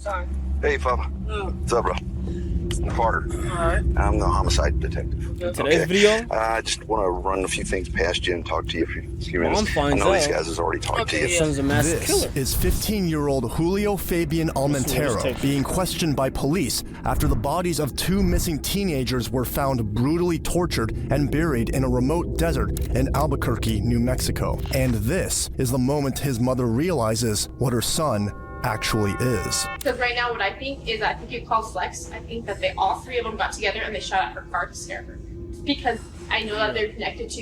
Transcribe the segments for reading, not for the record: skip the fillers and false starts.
Sorry. Hey, Papa. What's up, bro? Carter. Alright. I'm the homicide detective. Okay. Today's video? I just want to run a few things past you and talk to you for a few minutes. Mom finds I know these out. guys has already talked to you. His son's a mass This killer. is 15-year-old Julio Fabian Almentero being questioned by police after the bodies of two missing teenagers were found brutally tortured and buried in a remote desert in Albuquerque, New Mexico. And this is the moment his mother realizes what her son actually is. Because right now what I think is, I think it calls flex. I think that all three of them got together and they shot at her car to scare her. Because I know that they're connected to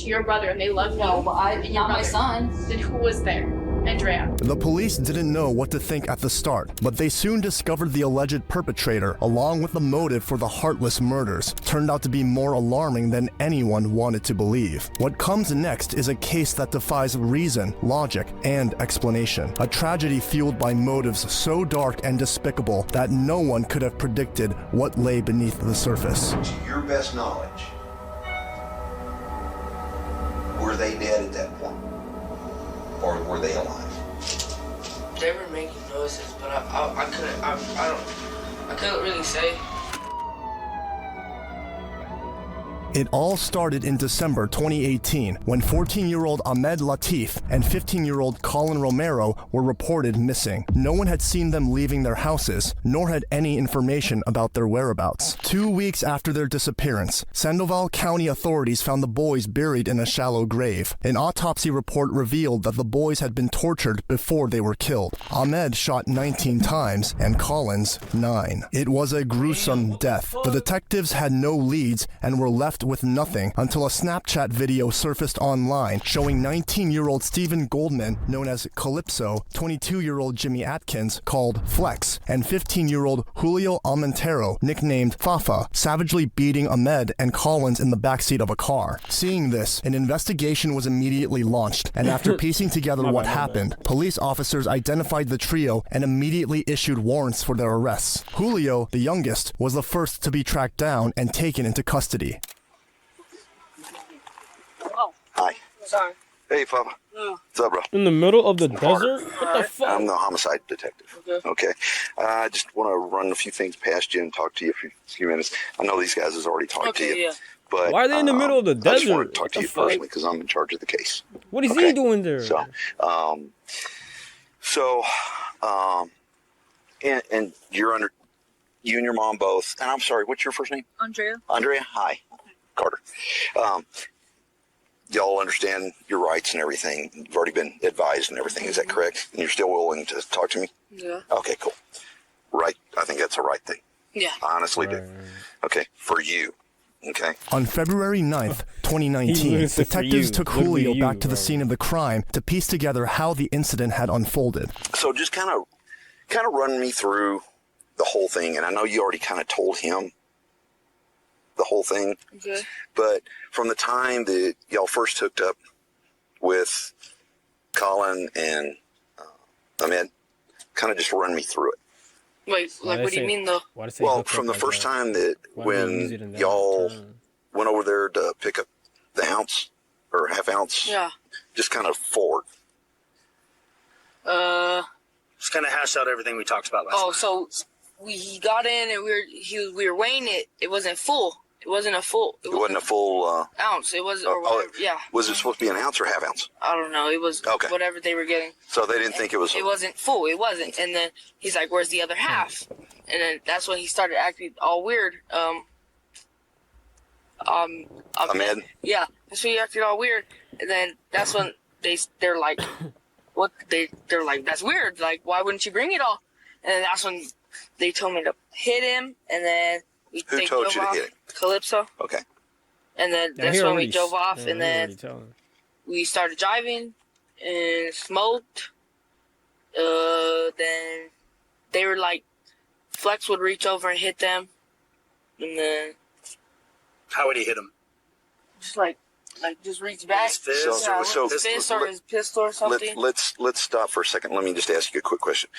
your brother and they love you. No, but not my son. Then who was there? Andrea. The police didn't know what to think at the start, but they soon discovered the alleged perpetrator, along with the motive for the heartless murders. Turned out to be more alarming than anyone wanted to believe. What comes next is a case that defies reason, logic, and explanation. A tragedy fueled by motives so dark and despicable that no one could have predicted what lay beneath the surface. To your best knowledge, were they dead at that point? Or were they alive? They were making noises, but I couldn't really say. It all started in December 2018 when 14-year-old Ahmed Latif and 15-year-old Colin Romero were reported missing. No one had seen them leaving their houses, nor had any information about their whereabouts. 2 weeks after their disappearance, Sandoval County authorities found the boys buried in a shallow grave. An autopsy report revealed that the boys had been tortured before they were killed. Ahmed shot 19 times and Collins 9. It was a gruesome death. The detectives had no leads and were left with nothing until a Snapchat video surfaced online showing 19-year-old Stephen Goldman, known as Calypso, 22-year-old Jimmy Atkins, called Flex, and 15-year-old Julio Almentero, nicknamed Fafa, savagely beating Ahmed and Collins in the backseat of a car. Seeing this, an investigation was immediately launched, and after piecing together what happened, police officers identified the trio and immediately issued warrants for their arrests. Julio, the youngest, was the first to be tracked down and taken into custody. Hi. Sorry. Hey, Papa. What's up, bro? In the middle of the desert? What the fuck? I'm the homicide detective. Okay. I just want to run a few things past you and talk to you for a few minutes. I know these guys has already talked to you. Yeah. But, Why are they in the middle of the I just wanted desert? to talk What to the you fuck? personally because I'm in charge of the case. What is he doing there? And you're under, you and your mom both, and I'm sorry, what's your first name? Andrea. Andrea, hi. Carter. Y'all understand your rights and everything. You've already been advised and everything. Is that correct? And you're still willing to talk to me? Yeah. Okay, cool. Right. I think that's the right thing. Yeah. I honestly do. Okay. For you. Okay. On February 9th, 2019, He lives it for detectives you. took Literally Julio you, back to the bro. scene of the crime to piece together how the incident had unfolded. So just kind of run me through the whole thing. And I know you already kind of told him the whole thing. Okay. But from the time that y'all first hooked up with Colin and Ahmed, kind of just run me through it. Wait, Why like, they what do you say- mean, though? Why they say Well, hook from up the like first that? time that Why do they use it in when that y'all term? went over there to pick up the ounce or half ounce, Yeah. just kind of forward. Just kind of hash out everything we talked about last Oh, night. so he got in and we were weighing it. It wasn't full. It wasn't a full. It wasn't a full. Ounce. It was, or whatever. Yeah. Was it supposed to be an ounce or half ounce? I don't know. It was Okay. whatever they were getting. So they didn't think it was. It wasn't full. It wasn't. And then he's like, "Where's the other half?" And then that's when he started acting all weird. Ahmed? Yeah, that's when he acted all weird. And then that's when they're like, "What?" They're like, "That's weird. Like, why wouldn't you bring it all?" And then that's when they told me to hit him. And then Who they told drove you to off. hit him? Calypso. Okay. And then Yeah, that's he when we already- drove off. yeah, And he then already telling. we started driving and smoked. Then they were like, Flex would reach over and hit them, and then How would he hit him? just like just reach back. His fist? Yeah, So- with his fist or his pistol or something. Let's stop for a second. Let me just ask you a quick question.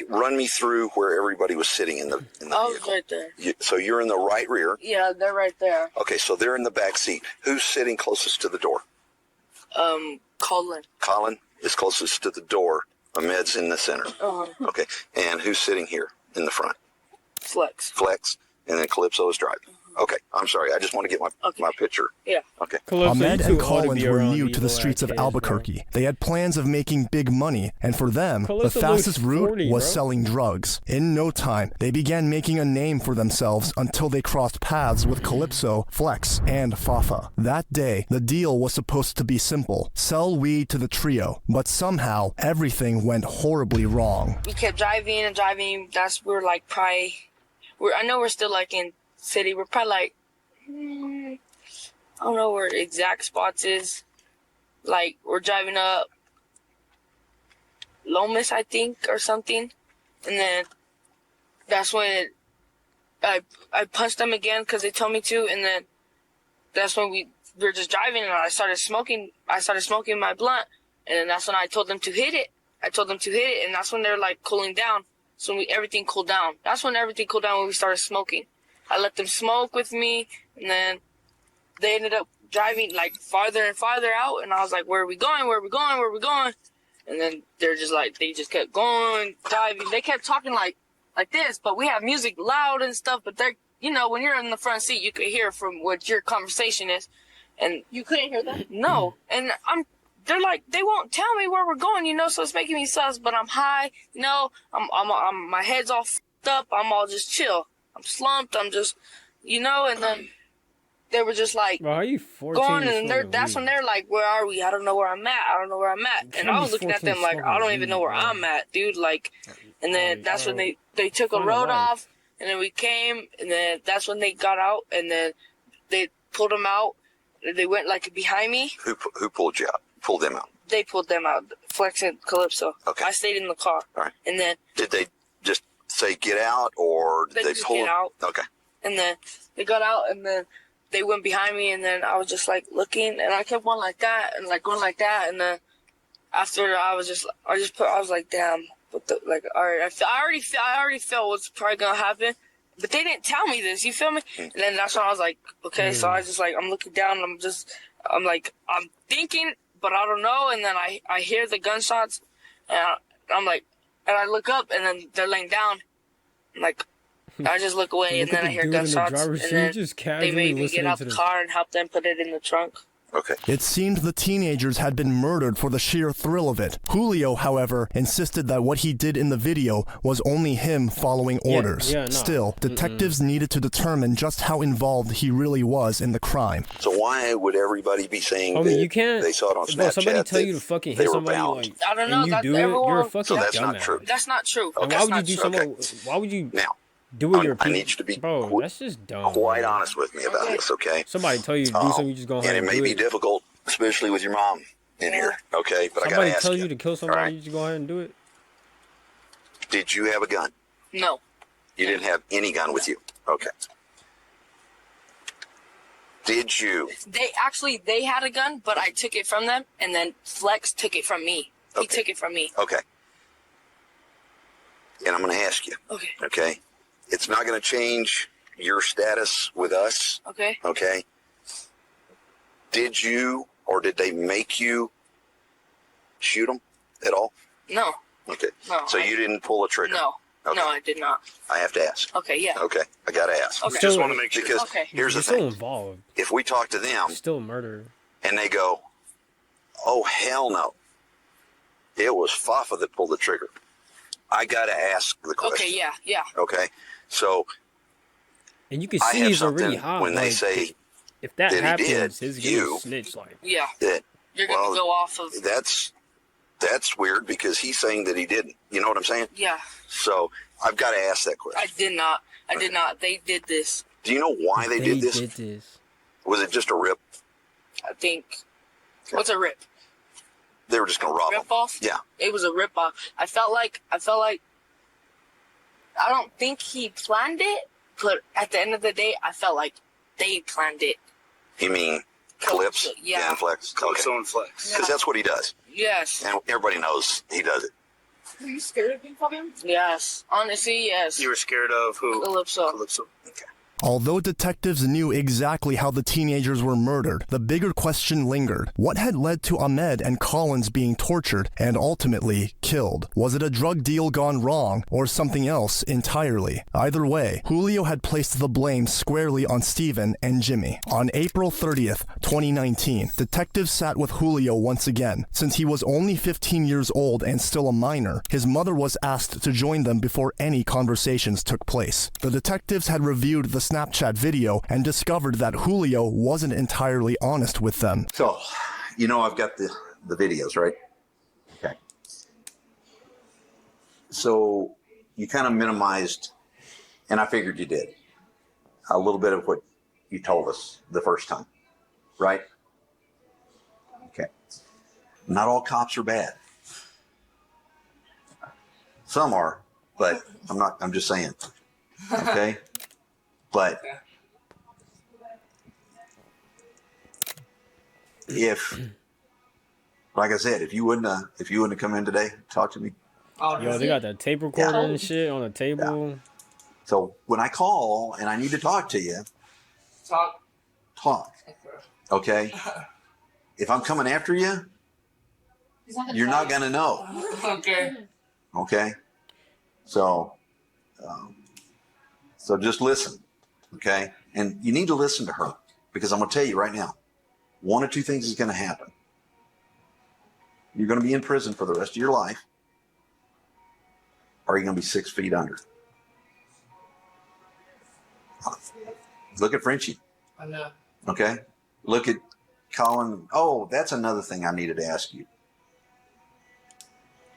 Run me through where everybody was sitting in the I was vehicle. right there. So you're in the right rear. Yeah, they're right there. Okay, so they're in the back seat. Who's sitting closest to the door? Colin. Colin is closest to the door. Ahmed's in the center. Okay. And who's sitting here in the front? Flex. And then Calypso is driving. Okay. I'm sorry. I just want to get my picture. Yeah. Okay. Calypso, Ahmed you and too old to Collins be were around new to the evil streets of kids, bro. Albuquerque. They had plans of making big money, and for them, Calypso the fastest looks route 40, was bro. selling drugs. In no time, they began making a name for themselves until they crossed paths with Calypso, Flex, and Fafa. That day, the deal was supposed to be simple: sell weed to the trio. But somehow, everything went horribly wrong. We kept driving and driving. We're like probably, I know we're still like in city. We're probably like, I don't know where exact spots is. Like, we're driving up Lomas, I think, or something. And then that's when I punched them again because they told me to. And then that's when we were just driving and I started smoking my blunt. And then that's when I told them to hit it. And that's when they're like cooling down. So everything cooled down. That's when everything cooled down when we started smoking. I let them smoke with me, and then they ended up driving like farther and farther out, and I was like, where are we going? And then they just kept going, driving. They kept talking like this, but we have music loud and stuff, but they're, when you're in the front seat, you can hear from what your conversation is. And You couldn't hear them? no, and they're like, they won't tell me where we're going, so it's making me sus, but I'm high, I'm my head's all f***ed up, I'm all just chill. I'm slumped, I'm just, and then they were just like, Bro, how you 14 going, and smoking that's weed? when they're like, where are we? I don't know where I'm at. And I was looking at them like, I don't even know where I'm at, dude. Like, and then that's when they took a road off, and then we came, and then that's when they got out, and then they pulled them out. They went like behind me. Who pulled you out? Pulled them out? They pulled them out, Flex and Calypso. Okay. I stayed in the car. All right. And then Did they just say get out, or did They they just pull get out. Okay. And then they got out, and then they went behind me, and then I was just like looking, and I kept going like that, and like going like that, and then after I was like, damn, what the, like, all right, I already felt what's probably gonna happen, but they didn't tell me this, you feel me? And then that's when I was like, okay, so I just like, I'm looking down, and I'm thinking, but I don't know, and then I hear the gunshots, and I'm like, and I look up, and then they're laying down, like, I just look away, and Look then at I the hear dude in the gunshots, driver's and seat, then just they casually made me get listening out to the the- car and help them put it in the trunk. Okay. It seemed the teenagers had been murdered for the sheer thrill of it. Julio, however, insisted that what he did in the video was only him following orders. yeah, no. Still, detectives needed to determine just how involved he really was in the crime. So why would everybody be saying Homie, that you can't. they saw it on Bro, Snapchat? somebody tell that you to fucking they hit were somebody, bound? like, I don't know, and you that's do it, you're a everyone- fucking So that's dumbass. not true. That's not true. And That's why would you not do true. something? Why would you Now, do with your I people? need you to be Bro, that's just dumb. quite man. honest with me about this, okay? Somebody tell you to do something, you just go ahead And it and may do be it. difficult, especially with your mom in here, okay? But I Somebody gotta ask tell you, you to kill somebody, all right? you just go ahead and do it. Did you have a gun? No. You didn't have any gun with you. Okay. Did you? They had a gun, but I took it from them, and then Flex took it from me. He Okay. took it from me. Okay. And I'm going to ask you, Okay. okay? It's not going to change your status with us, Okay. okay? Did you or did they make you shoot them at all? No. Okay. No, So you didn't pull a trigger? No. Okay. No, I did not. I have to ask. Okay. Yeah. Okay. I got to ask. Okay. Just want to make sure. Because Okay. here's You're the still thing. involved. If we talk to them Still murder. and they go, oh, hell no, it was Fafa that pulled the trigger, I got to ask the question. Okay. Yeah. Yeah. Okay. So And you can I see have he's already something hot. when they like, say if that that he happens, did, his you- gonna snitch. Like, Yeah. that, You're gonna well, go off of. that's weird because he's saying that he didn't. You know what I'm saying? Yeah. So I've got to ask that question. I did not. I did not. They did this. Do you know why they did this? Did this. Was it just a rip? I think. What's a rip? They were just going to rob him. Rip off? Yeah. It was a rip off. I felt like. I don't think he planned it, but at the end of the day, I felt like they planned it. You mean Calypso? Yeah. And Flex? Calypso and Flex. Because that's what he does. Yes. And everybody knows he does it. Were you scared of being called him? Yes. Honestly, yes. You were scared of who? Calypso. Calypso. Okay. Although detectives knew exactly how the teenagers were murdered, the bigger question lingered. What had led to Ahmed and Collins being tortured and ultimately killed? Was it a drug deal gone wrong or something else entirely? Either way, Julio had placed the blame squarely on Stephen and Jimmy. On April 30th, 2019, detectives sat with Julio once again. Since he was only 15 years old and still a minor, his mother was asked to join them before any conversations took place. The detectives had reviewed the Snapchat video and discovered that Julio wasn't entirely honest with them. So, I've got the videos, right? Okay. So you kind of minimized, and I figured you did, a little bit of what you told us the first time, right? Okay. Not all cops are bad. Some are, but I'm just saying. Okay? But if, like I said, if you wouldn't have come in today, talk to me. Yo, they got that tape recorder and shit on the table. Yeah. So when I call and I need to talk to you, talk. Okay? If I'm coming after you, you're not going to know. Okay? So just listen. Okay? And you need to listen to her, because I'm going to tell you right now, one of two things is going to happen. You're going to be in prison for the rest of your life, or you're going to be 6 feet under. Look at Frenchie. I know. Okay? Look at Colin. Oh, that's another thing I needed to ask you.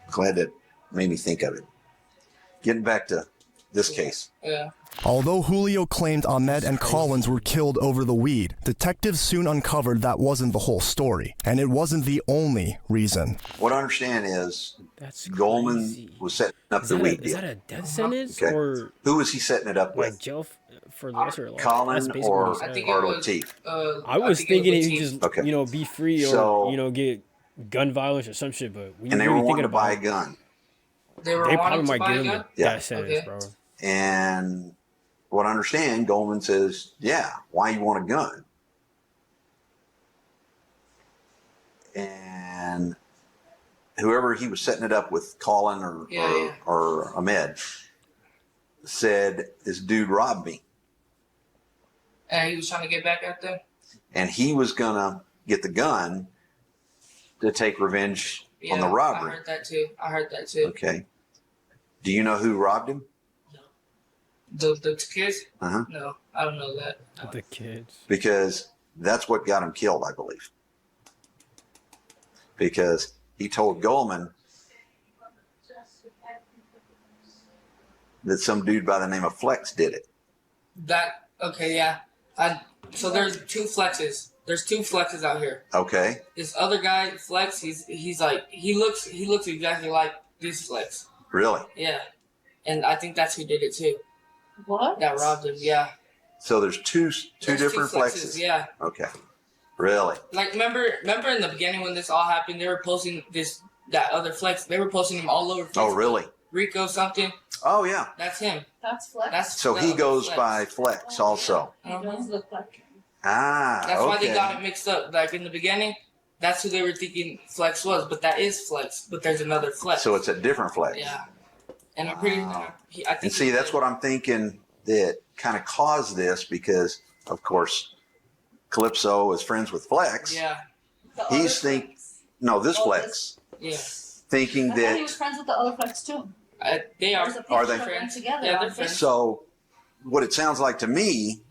Glad that made me think of it. Getting back to this case. Yeah. Although Julio claimed Ahmed and Collins were killed over the weed, detectives soon uncovered that wasn't the whole story, and it wasn't the only reason. What I understand is That's Goldman crazy. was setting up Is the that, weed is deal. that a death sentence Okay. or Who was he setting it up like with? jail for the rest of your life? That's Colin basically or, what he said. or Latif? I was thinking he'd just Okay. be free or So- get gun violence or some shit. But when And you they were really wanting thinking to buy a about it, gun. They were they wanting probably to might buy give a him gun? a Yeah. death sentence, Okay. bro. And what I understand, Goldman says, yeah, why you want a gun? And whoever he was setting it up with, Colin or Ahmed, said, this dude robbed me. And he was trying to get back at them? And he was going to get the gun to take revenge on the robbery. I heard that too. Okay. Do you know who robbed him? The kids? Uh-huh. No, I don't know that. The kids. Because that's what got him killed, I believe. Because he told Goldman that some dude by the name of Flex did it. Okay, yeah. So there's two flexes. There's two flexes out here. Okay. This other guy, Flex, he's like he looks exactly like this Flex. Really? Yeah. And I think that's who did it too. What? That robbed him, yeah. So there's two There's different two flexes. Yeah. Okay. Really? Like remember in the beginning when this all happened, they were posting that other Flex. They were posting him all over Facebook. Oh, really? Rico something. Oh, yeah. That's him. That's Flex. That's So the he other goes Flex. by Flex also. He does look like him. Ah, That's okay. why they got it mixed up. Like in the beginning, that's who they were thinking Flex was, but that is Flex. But there's another Flex. So it's a different Flex. Yeah. And I'm pretty. Wow. I think. And see, that's what I'm thinking that kind of caused this, because, of course, Calypso is friends with Flex. Yeah. The He's other think Flex. no, this Oh, Flex Yeah. thinking I thought he that. was friends with the other Flex too. They are. There's a picture Are they? of them friends? together. Yeah, on they're Facebook. friends. So what it sounds like to me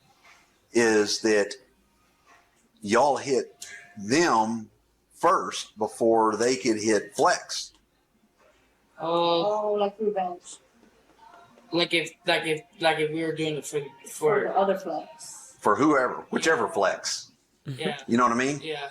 is that y'all hit them first before they could hit Flex. Oh, Oh, like revenge like if we were doing it for for the other Flex. For whoever, whichever Flex. yeah You know what I mean? yeah.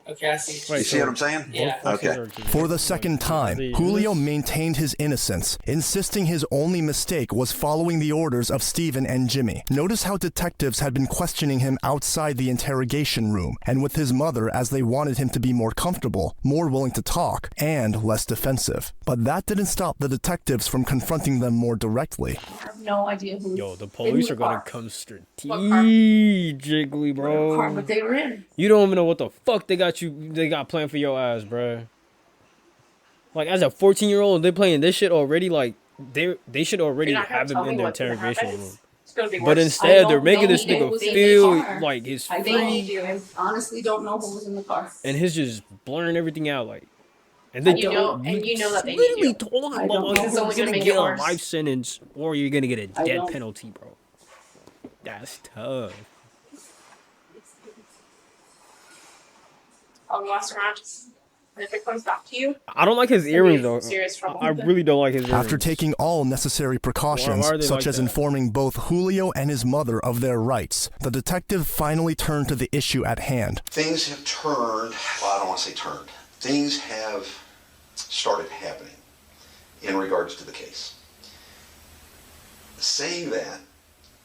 Okay, I see. Wait, You see what I'm saying? Yeah. Okay. For the second time, Julio maintained his innocence, insisting his only mistake was following the orders of Stephen and Jimmy. Notice how detectives had been questioning him outside the interrogation room, and with his mother, as they wanted him to be more comfortable, more willing to talk, and less defensive. But that didn't stop the detectives from confronting them more directly. no idea who. Yo, the in police the are gonna car. come What strategically, car? bro. But they were in. You don't even know what the fuck they got planned for your ass, bro. Like, as a 14-year-old, they playing this shit already. Like, they should already You're not gonna have him tell in me their what's gonna interrogation happen. room. It's gonna be But worse. instead, they're don't making know this who nigga was in the feel car. like his I free, honestly don't know who was in the car. and his just blurring everything out. Like, and they You know that they need literally you. told him I don't about know. you're It's only gonna gonna make get it a worse. life sentence or you're gonna get a I death don't. penalty, bro. That's tough. I'll mess around. And if it comes back to you, I don't like his it's gonna earrings be though. serious trouble. I really don't like his earrings. After taking all necessary precautions, Why are they such like as that? informing both Julio and his mother of their rights, the detective finally turned to the issue at hand. Things have turned, well, I don't want to say turned. Things have started happening in regards to the case. Saying that,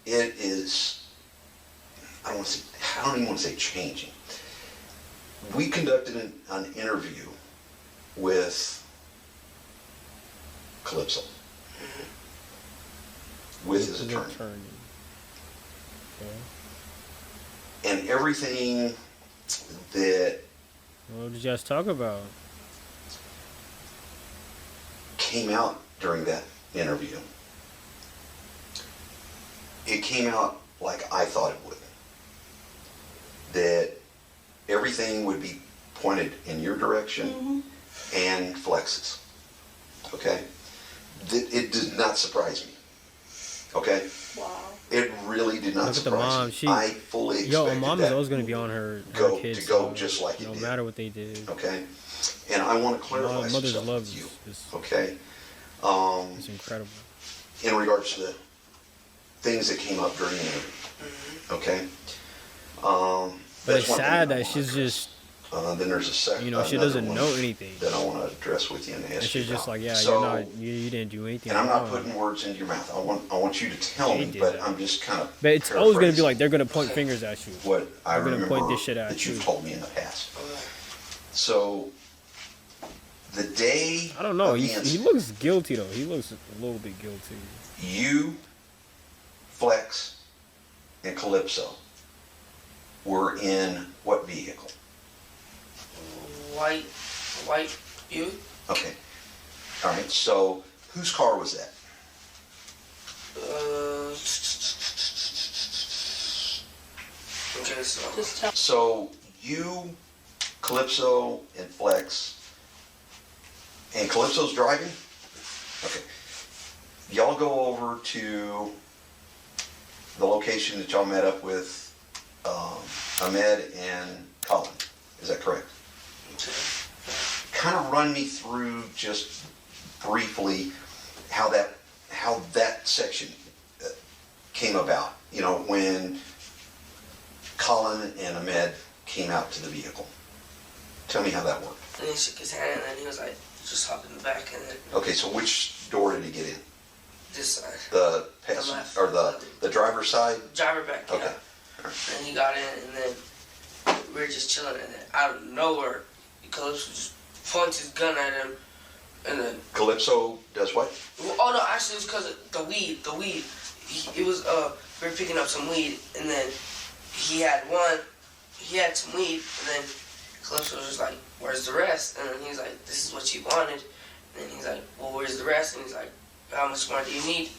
it is, I don't even want to say changing. We conducted an interview with Calypso, with his attorney. Okay. And everything that What did you guys talk about? came out during that interview, it came out like I thought it would. That everything would be pointed in your direction and Flex's. Okay? It did not surprise me. Okay? Wow. It really did not Look at the surprise mom. me. I fully Yo, a expected mom is that always gonna be on her go kids. to go side, just like it no did. matter what they did. Okay? And I want to clarify some Mother's stuff love with you. is Okay? it's incredible. In regards to the things that came up during the interview. Okay? But That's it's one thing sad I that wanna she's address. just, Then there's a second. you know, she doesn't know anything. That I want to address with you and ask And you she's just about. like, yeah, So, you didn't do anything. and I'm not wrong. putting words into your mouth. I want you to tell She me, did but that. I'm just kind of. But it's always gonna be paraphrasing like they're gonna point fingers at you. what I they're gonna remember point this shit at that you. you've told me in the past. So, the day I don't know. of the He incident, looks guilty though. He looks a little bit guilty. you, Flex, and Calypso were in what vehicle? White Buick. Okay. All right. So, whose car was that? Okay, so Just tell. So you, Calypso, and Flex, and Calypso's driving? Okay. Y'all go over to the location that y'all met up with Ahmed and Colin. Is that correct? Kind of run me through just briefly how that section came about. You know, when Colin and Ahmed came out to the vehicle. Tell me how that worked. and he shook his hand, and then he was like, just hop in the back, and then Okay, so which door did he get in? this side, The The passenger left. or the driver's side? driver back. Okay. Yeah. And he got in, and then we were just chilling, and then out of nowhere, Calypso just points his gun at him, and then Calypso does what? oh no, actually it was because of the weed. It was we were picking up some weed, and then he had some weed, and then Calypso was just like, where's the rest? And then he's like, this is what you wanted. And then he's like, well, where's the rest? And he's like, how much more do you need?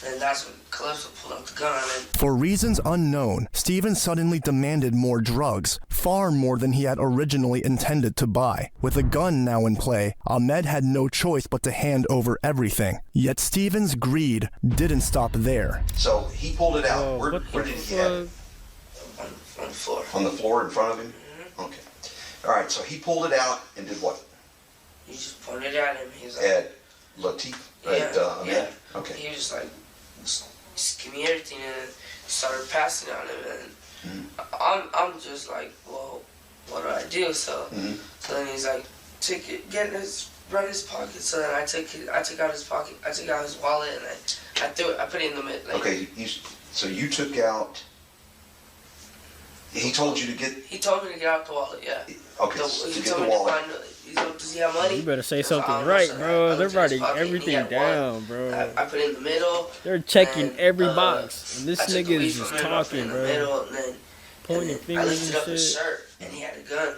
And then that's when Calypso pulled out the gun on him. For reasons unknown, Steven suddenly demanded more drugs, far more than he had originally intended to buy. With a gun now in play, Ahmed had no choice but to hand over everything. Yet Steven's greed didn't stop there. So he pulled it out. Whoa, Where what did the he have it? fuck? On the floor. On the floor in front of him? Okay. All right, so he pulled it out and did what? He just pointed at him. He was like, At Latif? At Ahmed? yeah. Okay. He was just like, just give me everything, and then started passing on him, and I'm just like, well, what do I do? So then he's like, take it, run his pocket. So then I took out his pocket, I took out his wallet, and I threw it, I put it in the mid. Like, Okay, so you took out, he told you to get, He told me to get out the wallet, yeah. okay, He to get told the me wallet. to find, He's like, does he have money? You better say I was like, something "I don't know, right, sir." bro. I They're looked in his writing pocket, and he everything had down, one. bro. I put it in the middle. They're checking and, every box. And this I took the nigga weed is from just him, I put it talking, in the bro. middle, and then Pointing I fingers lifted up and his shit. shirt, and he had a gun.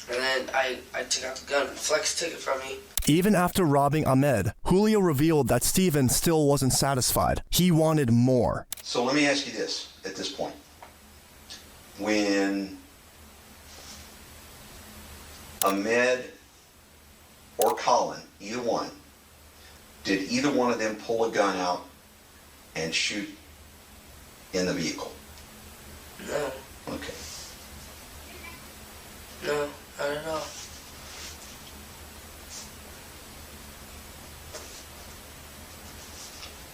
And then I took out the gun. Flex took it from me. Even after robbing Ahmed, Julio revealed that Steven still wasn't satisfied. He wanted more. So let me ask you this at this point. When Ahmed or Colin, either one, did either one of them pull a gun out and shoot in the vehicle? No, Okay. no, not at all.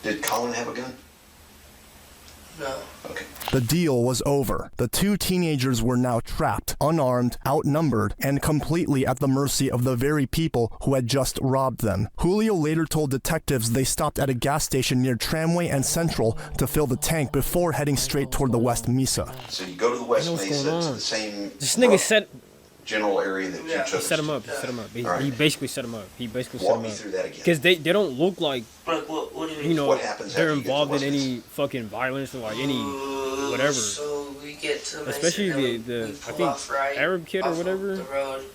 Did Colin have a gun? No. Okay. The deal was over. The two teenagers were now trapped, unarmed, outnumbered, and completely at the mercy of the very people who had just robbed them. Julio later told detectives they stopped at a gas station near Tramway and Central to fill the tank before heading straight toward the West Mesa. So you go to the West I know what's Mesa going to on. the same This nigga set general area that Yeah. you he chose. set him up. He set him up. He, All right. he basically set him up. He basically set Walk him me up. through that again. Because they don't look like, Like, what do you mean? you know, What happens they're after you get to involved in West any fucking violence or like any whatever. So we get to the Mesa, Especially and the we I pull think off right Arab kid or off of whatever. The road,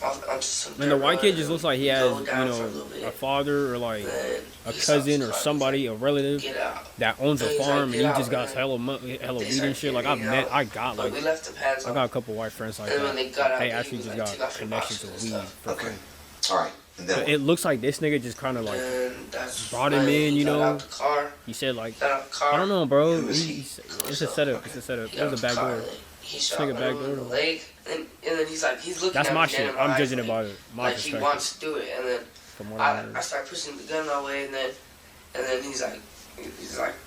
onto some And the dirt white road, kid just looks like he has, go you down for know, a little bit, a father or like then a he cousin stops or the car, somebody, a relative Get out. that owns a He's like, farm and he "Get just out," got man. hella They weed start and shit. Like getting I out. got But like we left the pads I on. got a couple white friends like And when that. they got out, They they actually was just like, got "Take off your connections boxes with and weed stuff." for Okay. free. All right. And then But it looks like this nigga just kind of like And that's brought him when in, he you got know. out the car. he said like Got out the car. I don't know, bro. Who is he? It's a setup. It's a setup. He It got was out a the car, backdoor. and He shot nigga him in backdoor. the leg, and then he's looking That's at my me dead shit. in my I'm eyes, judging like- about it. My like he perspective. wants to do it, and then From what I I heard. start pushing the gun my way, and then he's like,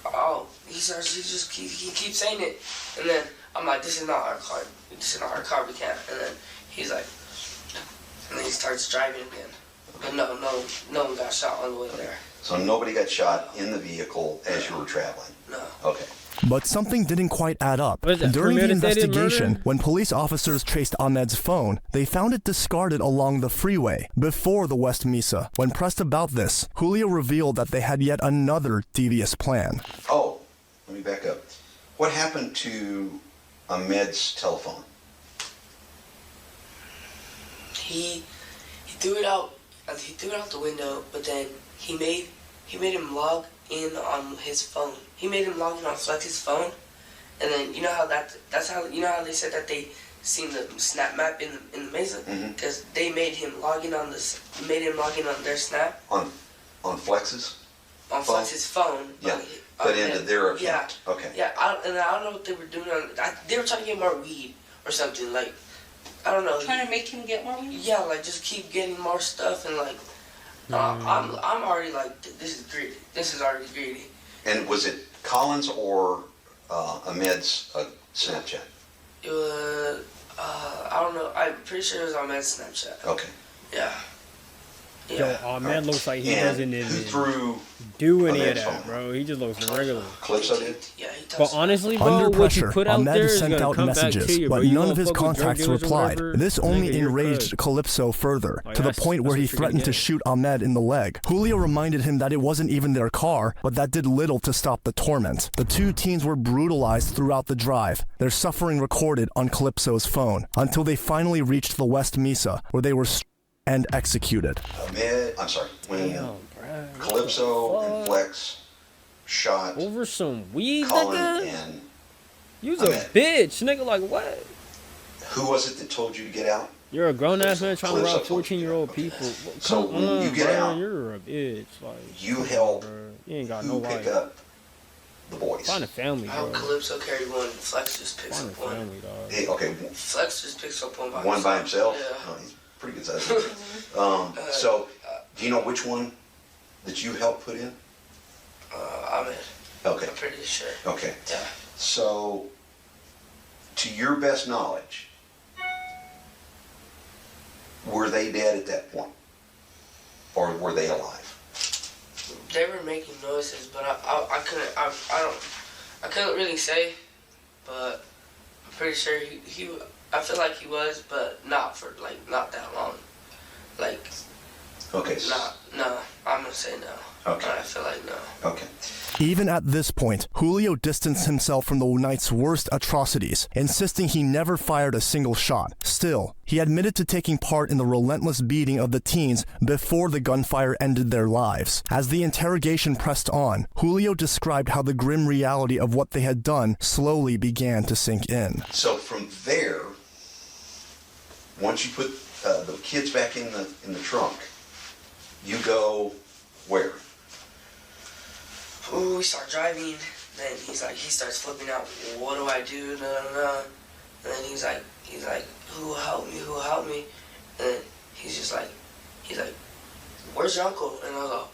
oh, he keeps saying it, and then I'm like, this is not our car, we can't, and then he's like, and then he starts driving again, but no one got shot on the way there, so nobody got shot in the vehicle as you were traveling. no. Okay. But something didn't quite add up. What is that, During the premeditated investigation, murder? when police officers traced Ahmed's phone, they found it discarded along the freeway before the West Mesa. When pressed about this, Julio revealed that they had yet another devious plan. Oh, let me back up. What happened to Ahmed's telephone? He threw it out. He threw it out the window, but then he made him log in on his phone. He made him log in on Flex's phone, and then you know how that's how you know how they said that they seen the snap map in the Mesa because they made him log in on their snap On Flex's? on Phone? Flex's phone. Yeah, but into their account. Yeah. Okay. Yeah, I don't know what they were doing. They were trying to get more weed or something. Like, I don't know. Trying to make him get more weed? Yeah, like just keep getting more stuff and like, I'm already like, this is greedy. This is already greedy. And was it Collins or Ahmed's Snapchat? It was, I don't know. I'm pretty sure it was on Med's Snapchat. Okay. Yeah. Yo, Ahmed looks like he And doesn't who even threw do any of Ahmed's that, phone? bro. He just looks regular. Calypso did? Yeah, he touched But honestly, bro, Under what pressure, you put out there Ahmed is sent gonna out come back messages, to you, bro. but You none gonna of his fuck with drug contacts dealers or replied. whatever, This only nigga, you're enraged cooked. Calypso further, Like, to the that's- point where that's he what you're gonna threatened to get. shoot Ahmed in the leg. Julio reminded him that it wasn't even their car, but that did little to stop the torment. The two teens were brutalized throughout the drive, their suffering recorded on Calypso's phone, until they finally reached the West Mesa, where they were and executed. When Damn, bro. Calypso and Flex shot Over some weed, Colin nigga? and You's a Ahmed. bitch, nigga. Like, what? who was it that told you to get out? You're a grown ass man trying to Calypso rob told you. 14-year-old Okay. people. So Come when you on, get bro. out, You're a bitch. Like, you come on, help bro. You ain't got Who no pick life. up the boys? Find a family, I hope bro. Calypso carried one. Flex just picks Find a up one. family, dog. Hey, okay, Flex just picks up one by one by himself? Yeah. Oh, he's pretty good size. So, do you know which one that you helped put in? Ahmed. Okay, I'm pretty sure. okay. Yeah. So, to your best knowledge, were they dead at that point? Or were they alive? They were making noises, but I couldn't really say, but I'm pretty sure I feel like he was, but not for not that long. Like, Okay. no. I'm gonna say no. Okay. I feel like no. Okay. Even at this point, Julio distanced himself from the night's worst atrocities, insisting he never fired a single shot. Still, he admitted to taking part in the relentless beating of the teens before the gunfire ended their lives. As the interrogation pressed on, Julio described how the grim reality of what they had done slowly began to sink in. So from there, once you put the kids back in the trunk, you go where? Ooh, we start driving. Then he starts flipping out. What do I do? No. And then he's like, who will help me? Who will help me? And then he's like, where's your uncle? And I was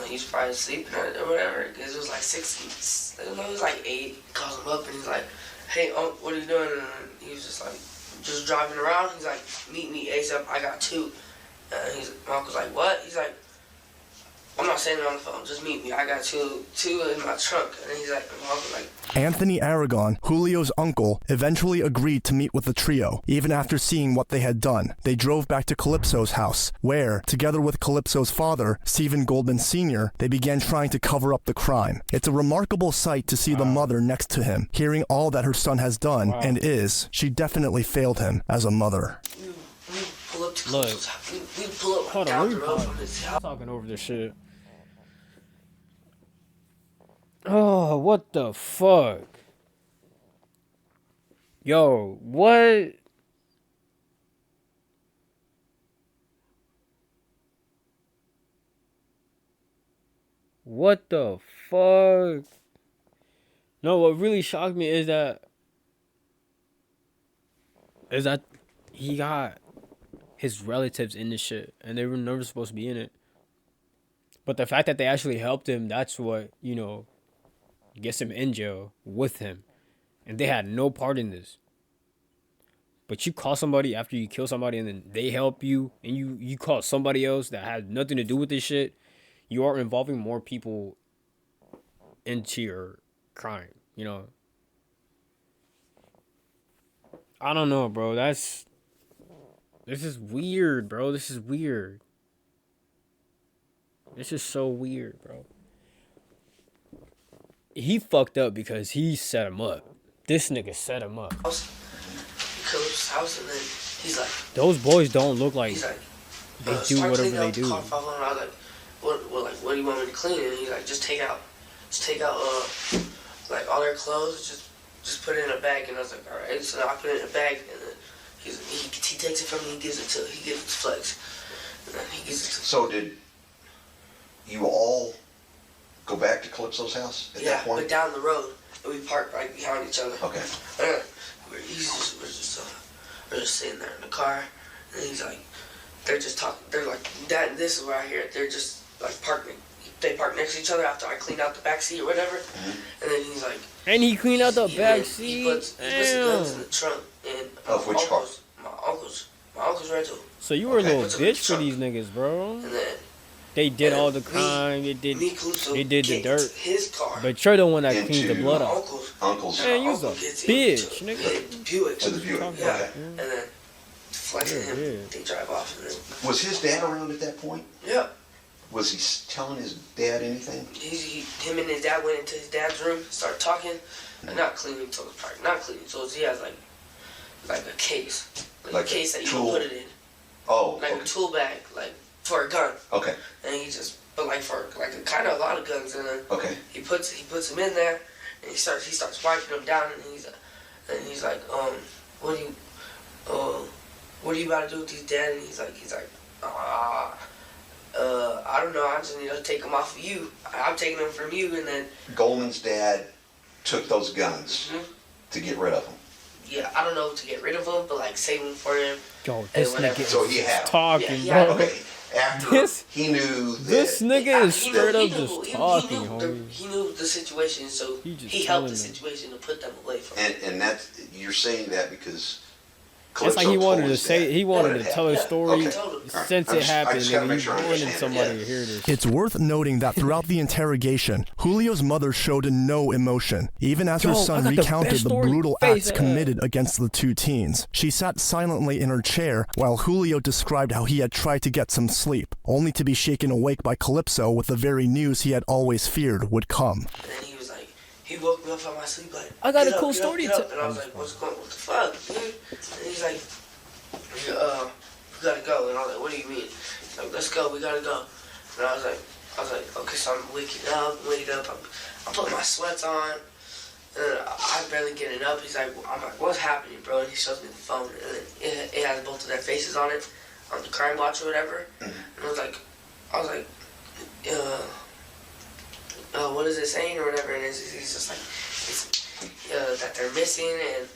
like, he's probably sleeping or whatever. Because it was like 6, it was like 8. He calls him up and he's like, hey, what are you doing? And he was just like, just driving around. He's like, meet me ASAP. I got 2. And my uncle's like, what? He's like, I'm not saying it on the phone. Just meet me. I got two in my trunk. And he's like, my uncle's like. Anthony Aragon, Julio's uncle, eventually agreed to meet with the trio. Even after seeing what they had done, they drove back to Calypso's house, where, together with Calypso's father, Stephen Goldman Sr., they began trying to cover up the crime. It's a remarkable sight to see the mother next to him, hearing all that her son has done and is. She definitely failed him as a mother. We pull up to Look. Calypso's house. We pull up Hold down on, the we road from his house. talking over this shit. Oh, what the fuck? Yo, what? What the fuck? No, what really shocked me is that he got his relatives in this shit and they were never supposed to be in it. But the fact that they actually helped him, that's what, gets him in jail with him. And they had no part in this. But you call somebody after you kill somebody and then they help you and you call somebody else that had nothing to do with this shit, you are involving more people into your crime, I don't know, bro. This is weird, bro. This is weird. This is so weird, bro. He fucked up because he set him up. This nigga set him up. Calypso's house, and then he's like, Those boys don't look like he's like, they do start whatever cleaning they out the do. car. And I was like, what do you want me to clean? And he's like, just take out, like all their clothes, just put it in a bag. And I was like, all right. So I put it in a bag, and then he takes it from me, he gives it to Flex, and then he gives it to. So did you all go back to Calypso's house at that point? But down the road, and we parked right behind each other. Okay. We're just sitting there in the car, and he's like, they're just talking. They're like, Dad, this is where I hear it. They're just like parking. They park next to each other after I cleaned out the back seat or whatever. Mm-hmm. And then he's like, And he cleaned out the back he seat. puts the guns in the trunk. And Of which car? My uncle's rental. So you were a Okay. little bitch for these niggas, bro. And then They did and all the me- crime. They did Calypso the gets dirt. his car. But you're the one that cleans the Into blood my off. Uncle's Man, you was uncle a gets bitch, into nigga. Buick. to the Buick. talking Yeah. Okay. And then Flex and him, Yeah. they drive off. And then, Was his dad around at that point? yeah. Was he telling his dad anything? Him and his dad went into his dad's room, started talking, and not cleaning tools. Not cleaning tools. He has like a case, Like a case a that you tool? can put it in, Oh, like okay. a tool bag, like for a gun. Okay. And he just, but like for like a lot of guns, and then Okay. he puts them in there, and he starts wiping them down, and he's like, what are you about to do with these, Dad? And he's like, I don't know. I just need to take them off of you. I'm taking them from you, and then Goldman's dad took those guns Mhm. to get rid of them. yeah, I don't know to get rid of them, but like save them for him. Yo, this whatever. nigga So is he had 'em. talking, Yeah, bro. Okay. After This- he knew that. This nigga is He straight knew- up he knew- just he talking, knew homie. He knew the situation, so He just he helped the telling them. situation to put them away from him. And that's, you're saying that because It's like he Calypso wanted told to his say, dad he wanted what to had tell his happened. story Okay. Told him. All right. since I it just happened, gotta and make he sure I wanted understand it. somebody Yeah. to hear this. It's worth noting that throughout the interrogation, Julio's mother showed no emotion, even as her Yo, I son got the recounted best the story. brutal Face acts ass. committed against the two teens. She sat silently in her chair while Julio described how he had tried to get some sleep, only to be shaken awake by Calypso with the very news he had always feared would come. And then he was like, he woke me up from my sleep like, I got "Get a up, cool get up, story get to- up." And I was like, what the fuck, dude? And he's like, we gotta go. And I was like, what do you mean? He's like, let's go, we gotta go. And I was like, okay, so I'm waking up, I'm putting my sweats on, and I'm barely getting up. He's like, I'm like, what's happening, bro? And he shows me the phone, and it has both of their faces on it, on the crime watch or whatever. And I was like, what is it saying or whatever? And he's just like, that they're missing and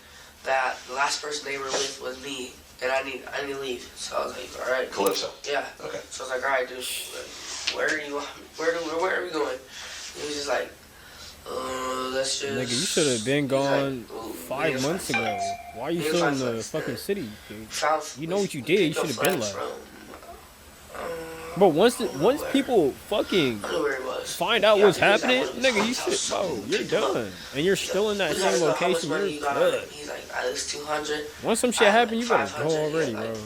that the last person they were with was me, and I need to leave. So I was like, all right. Calypso. Yeah. Okay. So I was like, all right, dude, where are we going? He was just like, let's just. Nigga, you should have been gone like, 5 months ago. Why are you still in the fucking city, dude? You know what you did. You should have been left. But once people fucking I know where he was. find out Yeah, what's I think happening, he was at one of nigga, you his should, house. bro, you're done, and you're still in that We gotta same know how much location. money You're you got on good. it. He's like, at least 200. Once some shit I had happen, you better 500, go he had already, like- bro.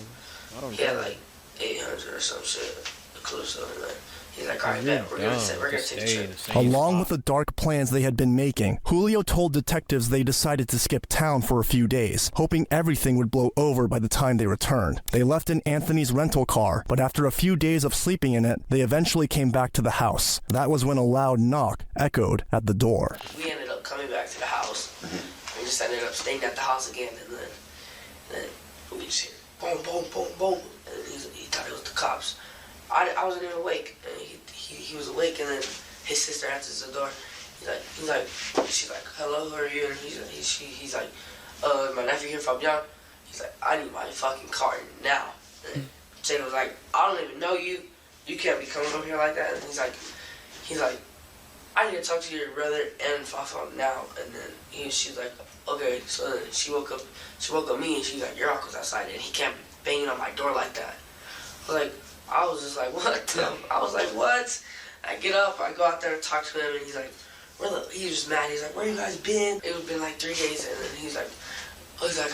I don't He had care. like 800 or some shit. Close to it. He's like, all right, You're bet. We're gonna dumb take to a stay in trip. the same Along spot. with the dark plans they had been making, Julio told detectives they decided to skip town for a few days, hoping everything would blow over by the time they returned. They left in Anthony's rental car, but after a few days of sleeping in it, they eventually came back to the house. That was when a loud knock echoed at the door. We ended up coming back to the house. We just ended up staying at the house again, and then we just hear boom, boom, boom, boom, and he thought it was the cops. I wasn't even awake, and he was awake, and then his sister answers the door. She's like, hello, who are you? And he's like, my nephew here from Young. He's like, I need my fucking car now. And Jada was like, I don't even know you. You can't be coming over here like that. And he's like, I need to talk to your brother and Fafa now. And then she's like, okay. So then she woke up me, and she's like, your uncle's outside, and he can't be banging on my door like that. I was just like, what? I was like, what? I get up, I go out there and talk to him, and he's like, he was just mad. He's like, where you guys been? It had been like 3 days, and then he's like,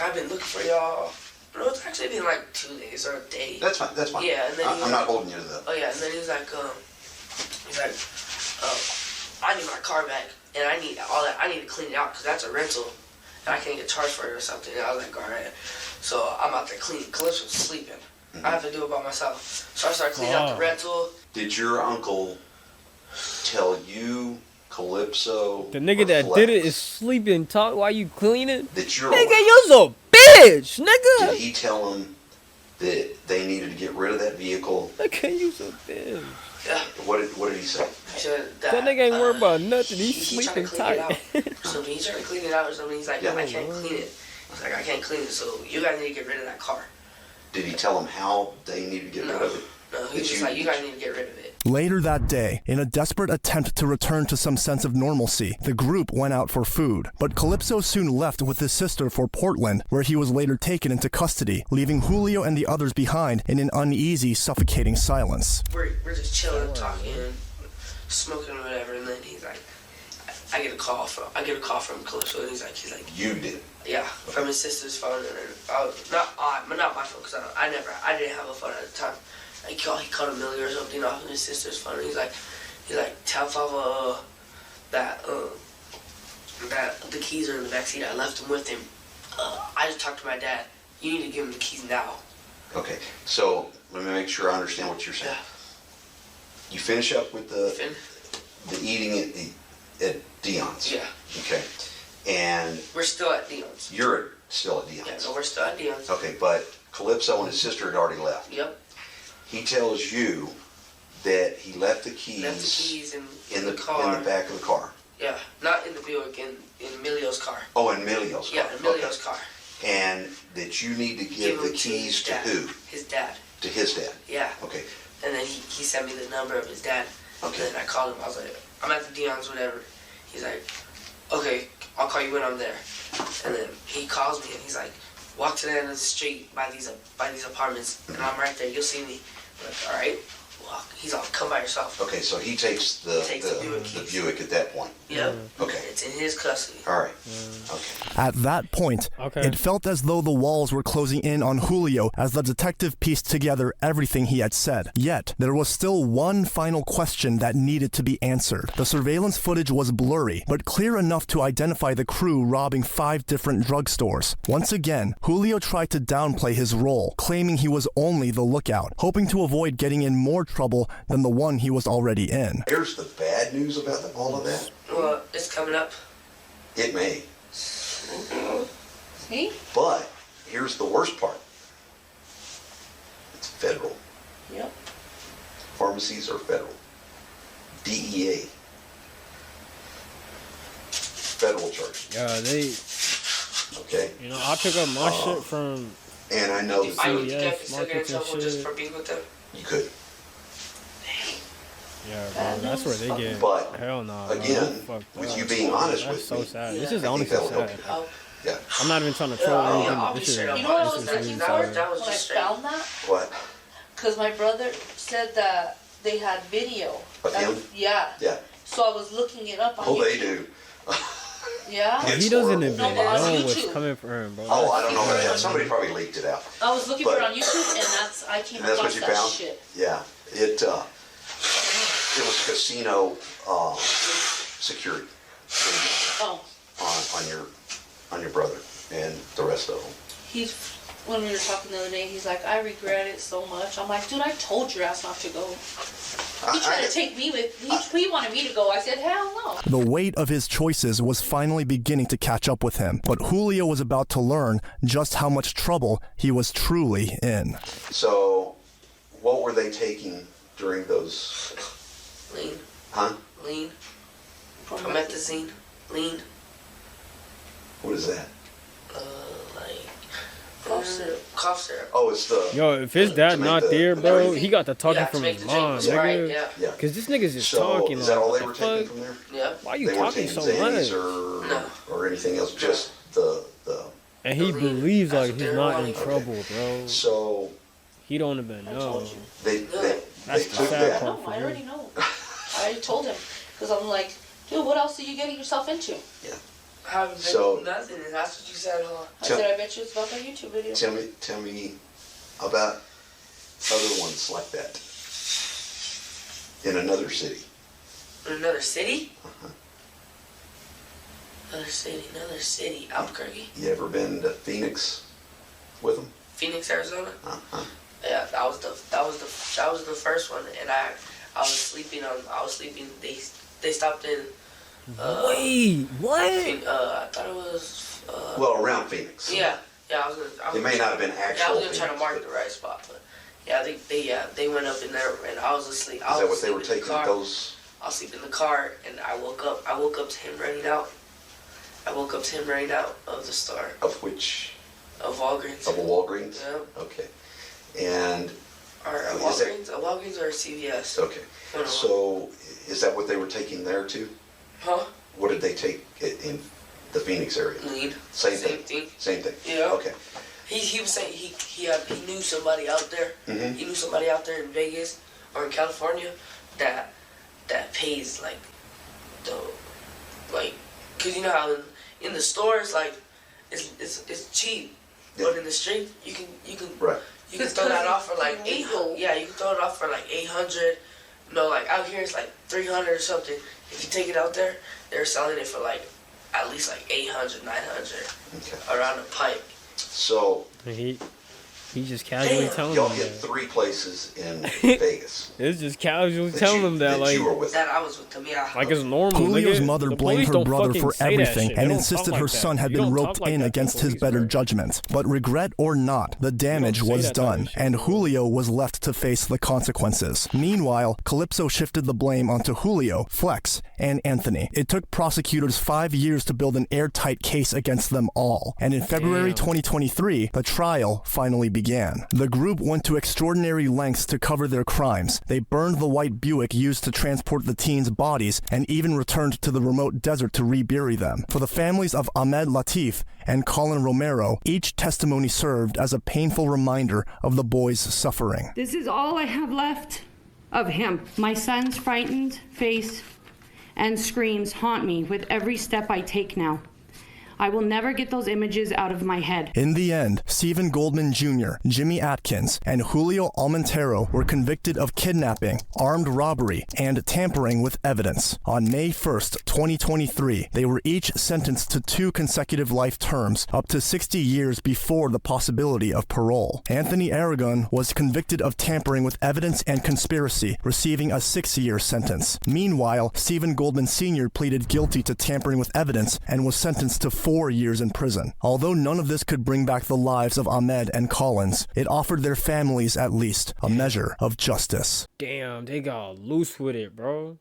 I've been looking for y'all. No, it's actually been like 2 days or a day. That's fine. That's fine. Yeah, and then I'm not holding you to that. Oh yeah, and then he's like, I need my car back, and I need all that. I need to clean it out because that's a rental, and I can't get charged for it or something. And I was like, all right. So I'm out there cleaning. Calypso's sleeping. I have to do it by myself. So I started cleaning out the rental. Did your uncle tell you, Calypso, The nigga that did it is sleeping. Talk while you cleaning. that you're Nigga, you's a bitch, nigga. Did he tell him that they needed to get rid of that vehicle? Nigga, you's a bitch. Yeah. What did he say? He said That nigga ain't worried about nothing. He's He's trying sleeping to clean it tight. out. So he's trying to clean it out or something. He's like, Yeah. I can't clean it. He's like, I can't clean it. So you guys need to get rid of that car. Did he tell him how they needed to get rid of it? No, he was just like, you guys need to get rid of it. Later that day, in a desperate attempt to return to some sense of normalcy, the group went out for food. But Calypso soon left with his sister for Portland, where he was later taken into custody, leaving Julio and the others behind in an uneasy, suffocating silence. We're just chilling, talking, smoking or whatever, and then he's like, I get a call from Calypso, and he's like, You did. yeah, from his sister's phone, and then not my phone, because I didn't have a phone at the time. He called a Millie or something off of his sister's phone. And he's like, tell Fafa that the keys are in the backseat. I left them with him. I just talked to my dad. You need to give him the keys now. Okay, so let me make sure I understand what you're saying. Yeah. You finish up with the Finn? eating at Dion's. Yeah. Okay, and We're still at Dion's. you're still at Dion's. Yeah, no, we're still at Dion's. Okay, but Calypso and his sister had already left. Yep. He tells you that he left the keys, Left the keys in the car. in the back of the car. Yeah, not in the Buick, in Emilio's car. Oh, in Emilio's car. Yeah, Emilio's car. And that you need to give the him keys his to dad. who? His dad. To his dad. Yeah. Okay. And then he sent me the number of his dad. Okay. And then I called him. I was like, I'm at the Dion's, whatever. He's like, okay, I'll call you when I'm there. And then he calls me and he's like, walk to the end of the street by these apartments, and I'm right there. You'll see me. I'm like, all right, walk. He's all, come by yourself. Okay, so he takes the Buick at that point. Yep. Okay. It's in his custody. All right. Okay. At that point, it felt as though the walls were closing in on Julio as the detective pieced together everything he had said. Yet, there was still one final question that needed to be answered. The surveillance footage was blurry, but clear enough to identify the crew robbing 5 different drugstores. Once again, Julio tried to downplay his role, claiming he was only the lookout, hoping to avoid getting in more trouble than the one he was already in. Here's the bad news about all of that. Well, it's coming up. It may. See? But here's the worst part. It's federal. Yep. Pharmacies are federal. DEA. Federal charges. Yeah, they. Okay. You know, I pick up my shit from. And I know If I would CVS, still get in trouble just for being with them. you could. Yeah, bro, that's where they get. But, hell no. again, with you being honest that's with so me, sad. Yeah. This is I honestly think that'll sad. help you. Yeah. I'm not even trying to troll Yeah, anything. I'll But be this straight is up. You know what I this was is looking really for sad. That was when I just straight. found that? What? Because my brother said that they had video. Of him? Yeah. Yeah. So I was looking it up on Oh, YouTube. they do. Yeah? Oh, It's he doesn't horrible. even No, but on know what's YouTube. coming for him, bro. Oh, I don't know about that. Somebody probably leaked it out. I was looking for But- it on YouTube, and I came And that's what across you that found? shit. Yeah. It was casino security Oh. on your brother and the rest of them. When we were talking the other day, he's like, I regret it so much. I'm like, dude, I told your ass not to go. He tried to take me with, he wanted me to go. I said, hell no. The weight of his choices was finally beginning to catch up with him, but Julio was about to learn just how much trouble he was truly in. So, what were they taking during those? Lean. Huh? Lean. Promethazine. Lean. What is that? Like. Cough syrup. Cough syrup. Oh, it's the. Yo, if his dad to make not the- there, bro, everything. he got the talking Yeah, to from make his the drink mom, was right, nigga. yeah. Yeah. Cause this nigga's just So, talking is like, that all what they the were taking fuck? from there? Yeah. Why you They weren't talking taking so Xannies much? No. or anything else, just the. And he Lean. believes That's like what he's they not were in wanting. trouble, bro. So, He don't even I know. told you. they That's the took sad that. part. No, I already know. I told him. Because I'm like, dude, what else are you getting yourself into? I haven't been So- nothing. And that's what you said, huh? I Tell- said, I bet you it's about that YouTube video. Tell me about other ones like that in another city. In another city? Uh-huh. Another city. Albuquerque. You ever been to Phoenix with them? Phoenix, Arizona. Uh-huh. Yeah, that was the first one, and I was sleeping. They stopped in. Wait, what? I thought it was. Well, around Phoenix. Yeah. I was gonna. It may not have been Yeah, I actual was gonna try to Phoenix, mark but the right spot, but yeah, they went up in there, and I was asleep. Is that what they were asleep in the taking? car. Those. I was asleep in the car, and I woke up to him running out. I woke up to him running out of the store Of which? of Walgreens. Of a Walgreens? Yeah. Okay. And, Or a Is that- Walgreens or a CVS. okay. One of them. So, is that what they were taking there too? Huh? What did they take in the Phoenix area? Lean. Same Same thing. thing. Same thing? Yeah. Okay. He was saying he knew somebody out there. Mhm. He knew somebody out there in Vegas or in California that pays like cause you know how in the stores like it's cheap, Yeah. but in the street you can Right. you can It's throw that 'cause off for like it's 800. legal. Yeah, you can throw it off for like 800. No, like out here it's like 300 or something. If you take it out there, they're selling it for like at least like 800, 900 Okay. around a pipe. So, He just casually Damn. telling y'all him hit that. 3 places in Vegas. It's just casually that telling you- him that, like, you were with. That I was with them, yeah. like it's normal. Julio's nigga. mother The blamed police her don't brother fucking for say that everything shit. They and don't insisted talk her like that. son had You been don't roped talk like in that to against his police, better bro. judgment. But regret or not, the damage say was that type of done, shit, and bro. Julio was left to face the consequences. Meanwhile, Calypso shifted the blame onto Julio, Flex, and Anthony. It took prosecutors 5 years to build an airtight case against them all, and in February Damn. 2023, the trial finally began. began. The group went to extraordinary lengths to cover their crimes. They burned the white Buick used to transport the teens' bodies and even returned to the remote desert to rebury them. For the families of Ahmed Latif and Colin Romero, each testimony served as a painful reminder of the boys' suffering. This is all I have left of him. My son's frightened face and screams haunt me with every step I take now. I will never get those images out of my head. In the end, Stephen Goldman Jr., Jimmy Atkins, and Julio Almontero were convicted of kidnapping, armed robbery, and tampering with evidence. On May 1st, 2023, they were each sentenced to 2 consecutive life terms, up to 60 years before the possibility of parole. Anthony Aragon was convicted of tampering with evidence and conspiracy, receiving a 6-year sentence. Meanwhile, Stephen Goldman Sr. pleaded guilty to tampering with evidence and was sentenced to 4 years in prison. Although none of this could bring back the lives of Ahmed and Collins, it offered their families at least a measure of justice. Damn, they got loose with it, bro.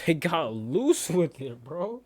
They got loose with it, bro.